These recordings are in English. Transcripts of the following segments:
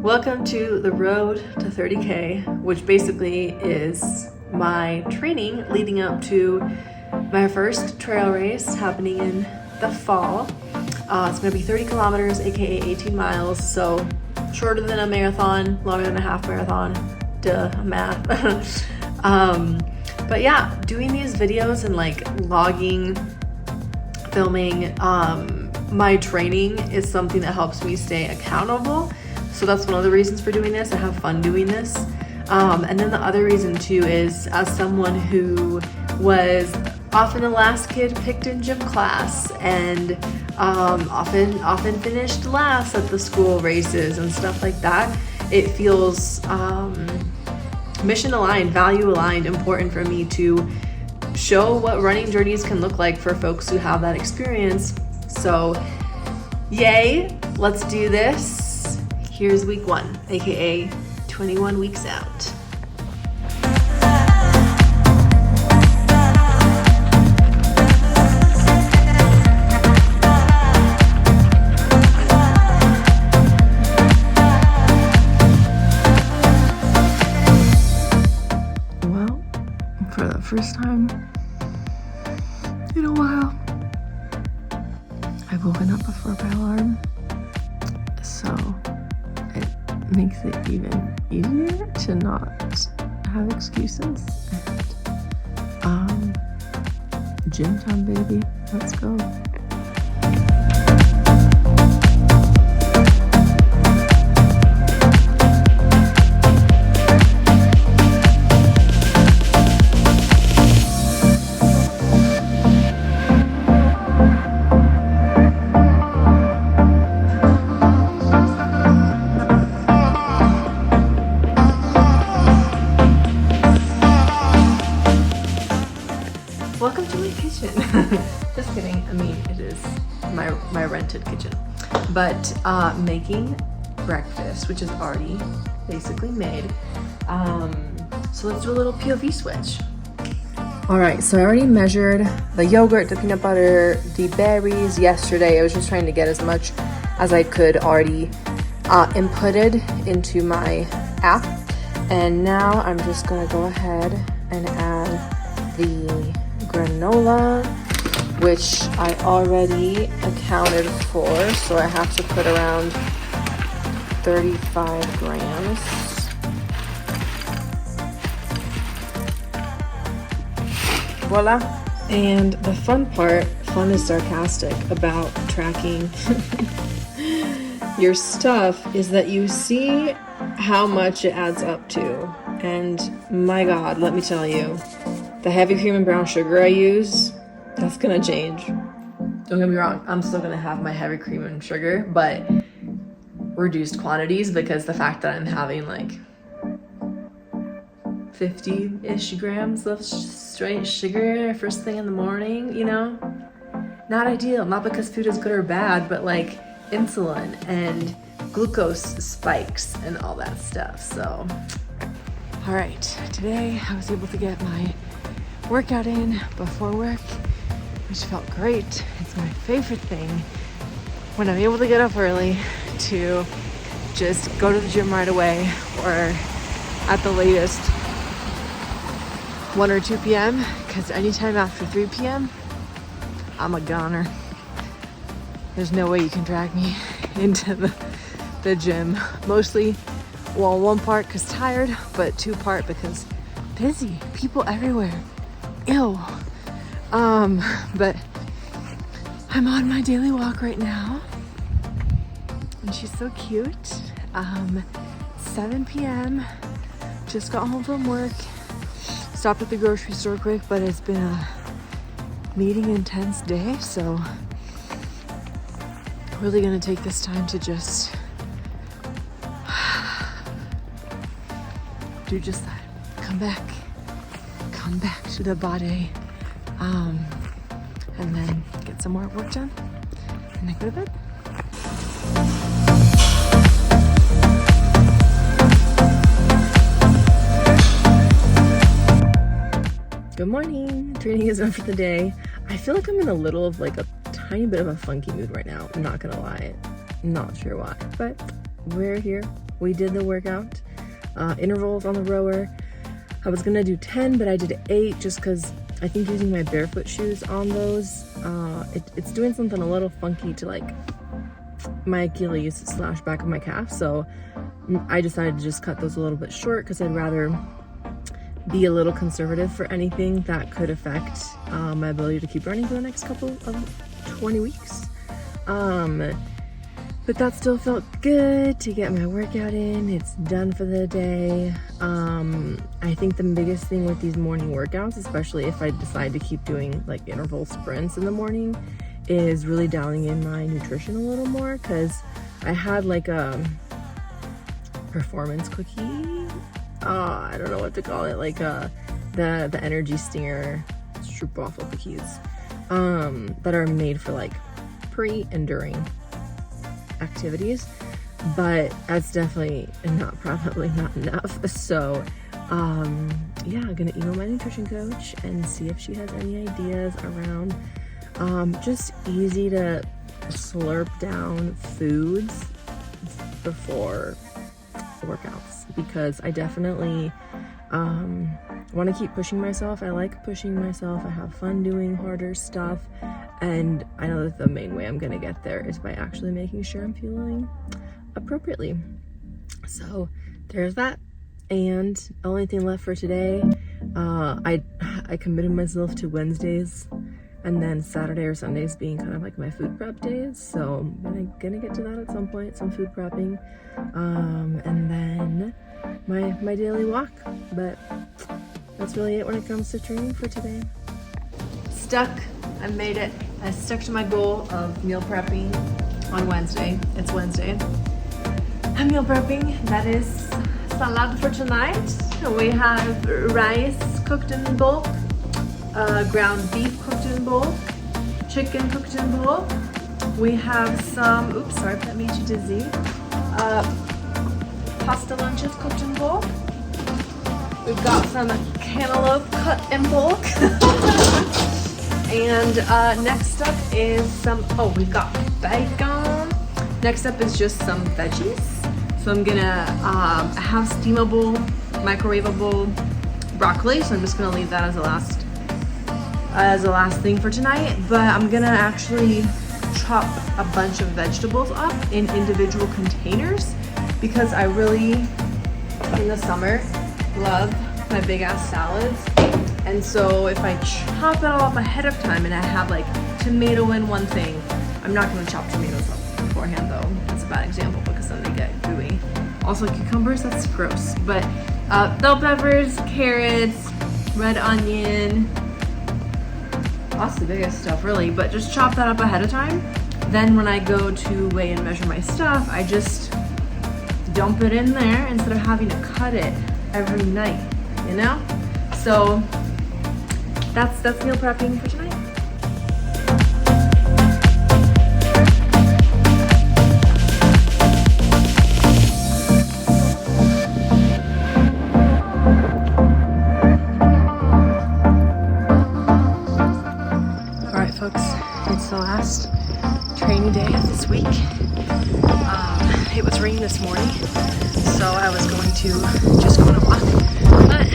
Welcome to the road to 30K, which basically is my training leading up to my first trail race happening in the fall. It's gonna be 30 kilometers, aka 18 miles, so shorter than a marathon, longer than a half marathon. Duh, math. But yeah, doing these videos and like logging, filming my training is something that helps me stay accountable. So that's one of the reasons for doing this. I have fun doing this. And then the other reason too is as someone who was often the last kid picked in gym class and often finished last at the school races and stuff like that, it feels mission aligned, value aligned, important for me to show what running journeys can look like for folks who have that experience. So yay, let's do this. Here's week 1, aka 21 weeks out. Well, for the first time in a while, I've woken up before my alarm, so it makes it even easier to not have excuses. And gym time, baby, let's go. Welcome to my kitchen. Just kidding. I mean, it is my rented kitchen. But making breakfast, which is already basically made. So let's do a little POV switch. All right, so I already measured the yogurt, the peanut butter, the berries yesterday. I was just trying to get as much as I could already inputted into my app. And now I'm just gonna go ahead and add the granola, which I already accounted for, so I have to put around 35 grams. Voila. And the fun part, fun is sarcastic, about tracking your stuff is that you see how much it adds up to. And my God, let me tell you, the heavy cream and brown sugar I use, that's gonna change. Don't get me wrong, I'm still gonna have my heavy cream and sugar, but reduced quantities, because the fact that I'm having like 50-ish grams of straight sugar first thing in the morning, you know? Not ideal, not because food is good or bad, but like insulin and glucose spikes and all that stuff, so. All right, today I was able to get my workout in before work, which felt great. It's my favorite thing when I'm able to get up early to just go to the gym right away, or at the latest 1 or 2 p.m. because anytime after 3 p.m. I'm a goner. There's no way you can drag me into the gym. Mostly, well, 1 part because tired, but 2 part because busy, people everywhere. Ew. But I'm on my daily walk right now, and she's so cute. 7 p.m. Just got home from work. Stopped at the grocery store quick, but it's been a meeting intense day, so really gonna take this time to just do just that. Come back to the body, and then get some more work done, and then go to bed. Good morning. Training is done for the day. I feel like I'm in the middle of like a tiny bit of a funky mood right now. I'm not gonna lie. Not sure why, but we're here. we did the workout. Intervals on the rower. I was gonna do 10, but I did 8 just because I think using my barefoot shoes on those, it's doing something a little funky to like my Achilles / back of my calf. So I decided to just cut those a little bit short because I'd rather be a little conservative for anything that could affect my ability to keep running for the next couple of 20 weeks. But that still felt good to get my workout in. It's done for the day. I think the biggest thing with these morning workouts, especially if I decide to keep doing like interval sprints in the morning, is really dialing in my nutrition a little more, because I had like a performance cookie. I don't know what to call it, like the Energy Stinger stroopwafel cookies that are made for like pre and during activities, but that's definitely probably not enough. So yeah, I'm gonna email my nutrition coach and see if she has any ideas around just easy to slurp down foods before workouts, because I definitely want to keep pushing myself. I like pushing myself. I have fun doing harder stuff, and I know that the main way I'm gonna get there is by actually making sure I'm fueling appropriately. So there's that. And the only thing left for today, I committed myself to Wednesdays and then Saturday or Sundays being kind of like my food prep days. So I'm gonna get to that at some point, some food prepping, and then my daily walk. But that's really it when it comes to training for today. Stuck. I made it. I stuck to my goal of meal prepping on Wednesday. It's Wednesday. I'm meal prepping. That is salad for tonight. We have rice cooked in bulk, ground beef cooked in bulk, chicken cooked in bulk. We have some, oops, sorry, that made you dizzy. Pasta lunches cooked in bulk. We've got some cantaloupe cut in bulk. And next up is some, we've got bacon. Next up is just some veggies. So I'm gonna have steamable, microwavable broccoli. So I'm just gonna leave that as a last thing for tonight. But I'm gonna actually chop a bunch of vegetables up in individual containers, because I really, in the summer, love my big ass salads. And so if I chop it all up ahead of time and I have like tomato in one thing, I'm not gonna chop tomatoes up beforehand though. That's a bad example because then they get gooey. Also cucumbers, that's gross. But bell peppers, carrots, red onion, lots of the biggest stuff really, but just chop that up ahead of time. Then when I go to weigh and measure my stuff, I just dump it in there instead of having to cut it every night, you know? So that's meal prepping for tonight. All right, folks, it's the last training day of this week. It was raining this morning, so I was going to just go on a walk, but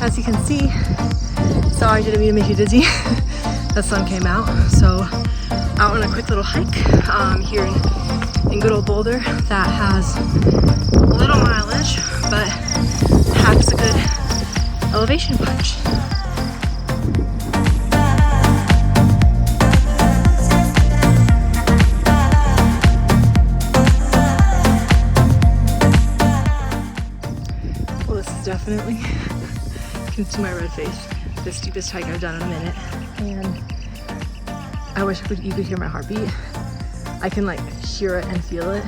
as you can see, sorry, didn't mean to make you dizzy. The sun came out, so out on a quick little hike here in good old Boulder that has a little mileage, but packs a good elevation punch. Well, this is definitely, you can see my red face, the steepest hike I've done in a minute, and I wish you could hear my heartbeat. I can like hear it and feel it.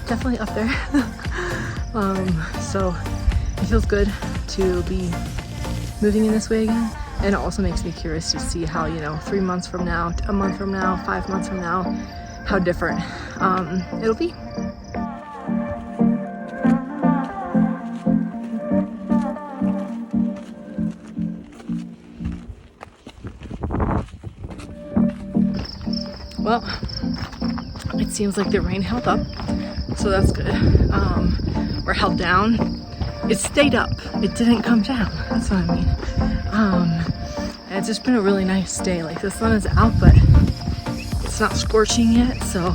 Definitely up there. So it feels good to be moving in this way again, and it also makes me curious to see how, 3 months from now, a month from now, 5 months from now, how different it'll be. Well, it seems like the rain held up, so that's good. We're held down. It stayed up. It didn't come down. That's what I mean. And it's just been a really nice day. Like the sun is out, but it's not scorching yet, so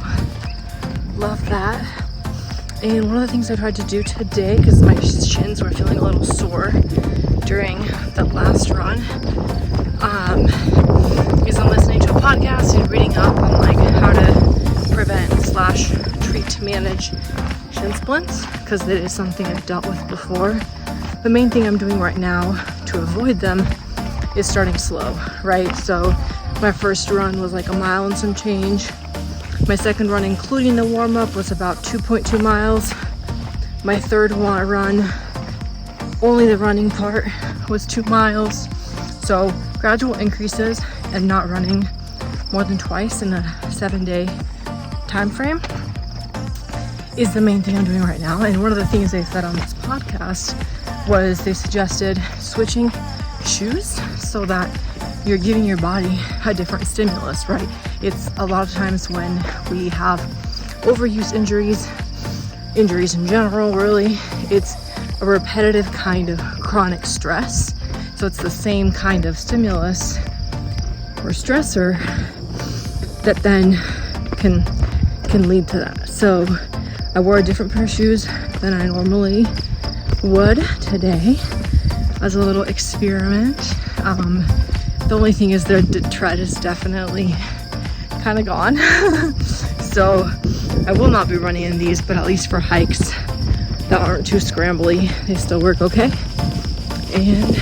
love that. And one of the things I tried to do today, because my shins were feeling a little sore during the last run, is I'm listening to a podcast and reading up on like how to prevent / treat to manage shin splints, because it is something I've dealt with before. The main thing I'm doing right now to avoid them is starting slow, right? So my first run was like a mile and some change. My second run, including the warm-up, was about 2.2 miles. My third run, only the running part, was 2 miles. So gradual increases and not running more than twice in a 7-day time frame is the main thing I'm doing right now. And one of the things they said on this podcast was they suggested switching shoes so that you're giving your body a different stimulus, right? It's a lot of times when we have overuse injuries in general, really, it's a repetitive kind of chronic stress. So it's the same kind of stimulus or stressor that then can lead to that. So I wore a different pair of shoes than I normally would today as a little experiment. The only thing is the tread is definitely kind of gone. So I will not be running in these, but at least for hikes that aren't too scrambly, they still work okay. And